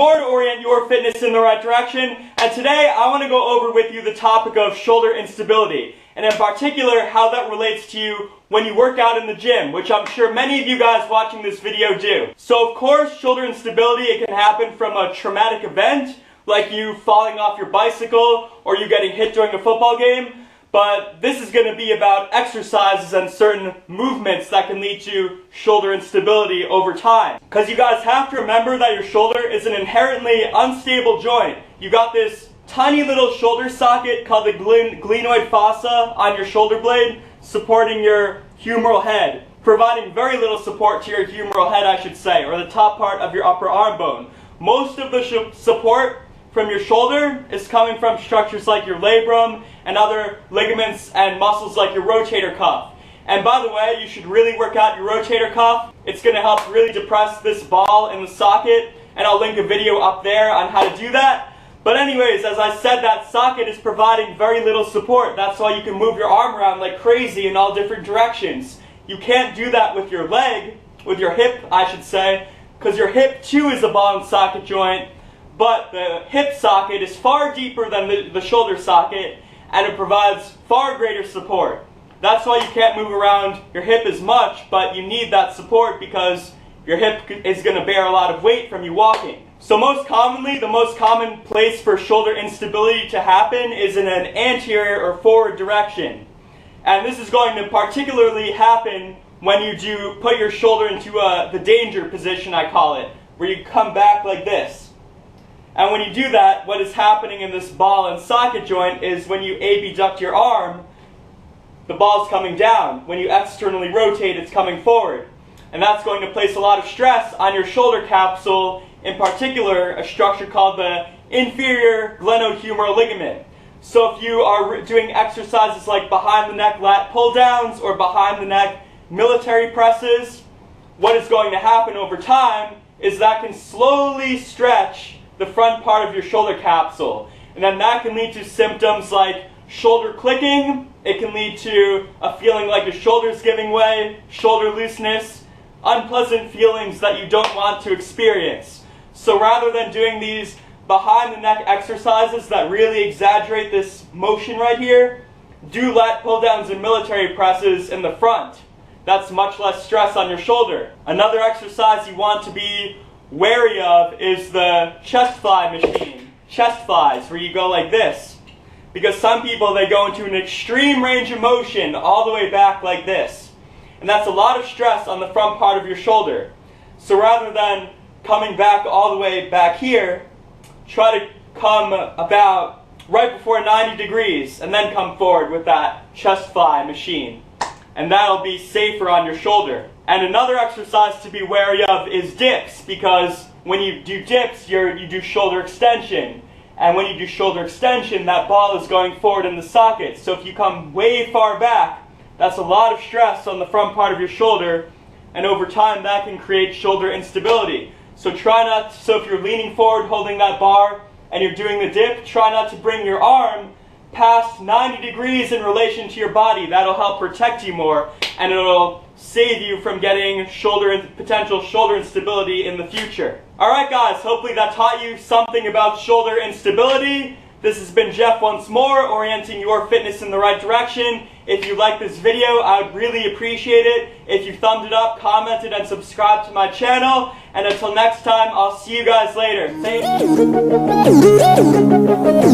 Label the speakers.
Speaker 1: more to orient your fitness in the right direction, and today I want to go over with you the topic of shoulder instability, and in particular how that relates to you when you work out in the gym, which I'm sure many of you guys watching this video do. So of course, shoulder instability, it can happen from a traumatic event, like you falling off your bicycle or you getting hit during a football game. But this is going to be about exercises and certain movements that can lead to shoulder instability over time. Because you guys have to remember that your shoulder is an inherently unstable joint. You got this tiny little shoulder socket called the glenoid fossa on your shoulder blade, supporting your humeral head, providing very little support to your humeral head, I should say, or the top part of your upper arm bone. Most of the support from your shoulder is coming from structures like your labrum and other ligaments and muscles like your rotator cuff. And by the way, you should really work out your rotator cuff. It's going to help really depress this ball in the socket, and I'll link a video up there on how to do that. But anyways, as I said, that socket is providing very little support. That's why you can move your arm around like crazy in all different directions. You can't do that with your leg, with your hip, I should say, because your hip too is a ball and socket joint. But the hip socket is far deeper than the shoulder socket, and it provides far greater support. That's why you can't move around your hip as much, but you need that support because your hip is going to bear a lot of weight from you walking. So most commonly, the most common place for shoulder instability to happen is in an anterior or forward direction. And this is going to particularly happen when you do put your shoulder into the danger position, I call it, where you come back like this. And when you do that, what is happening in this ball and socket joint is when you abduct your arm, the ball's coming down. When you externally rotate, it's coming forward. And that's going to place a lot of stress on your shoulder capsule, in particular, a structure called the inferior glenohumeral ligament. So if you are doing exercises like behind the neck lat pull downs or behind the neck military presses, what is going to happen over time is that can slowly stretch the front part of your shoulder capsule. And then that can lead to symptoms like shoulder clicking. It can lead to a feeling like your shoulder's giving way, shoulder looseness, unpleasant feelings that you don't want to experience. So rather than doing these behind the neck exercises that really exaggerate this motion right here, do lat pull downs and military presses in the front. That's much less stress on your shoulder. Another exercise you want to be wary of is the chest fly machine. Chest flies, where you go like this. Because some people, they go into an extreme range of motion all the way back like this. And that's a lot of stress on the front part of your shoulder. So rather than coming back all the way back here, try to come about right before 90 degrees and then come forward with that chest fly machine. And that'll be safer on your shoulder. And another exercise to be wary of is dips, because when you do dips, you do shoulder extension. And when you do shoulder extension, that ball is going forward in the socket. So if you come way far back, that's a lot of stress on the front part of your shoulder, and over time that can create shoulder instability. So if you're leaning forward holding that bar and you're doing the dip, try not to bring your arm past 90 degrees in relation to your body. That'll help protect you more, and it'll save you from getting potential shoulder instability in the future. Alright guys, hopefully that taught you something about shoulder instability. This has been Jeff once more, orienting your fitness in the right direction. If you like this video, I would really appreciate it if you thumbed it up, commented, and subscribed to my channel. And until next time, I'll see you guys later. Thank you.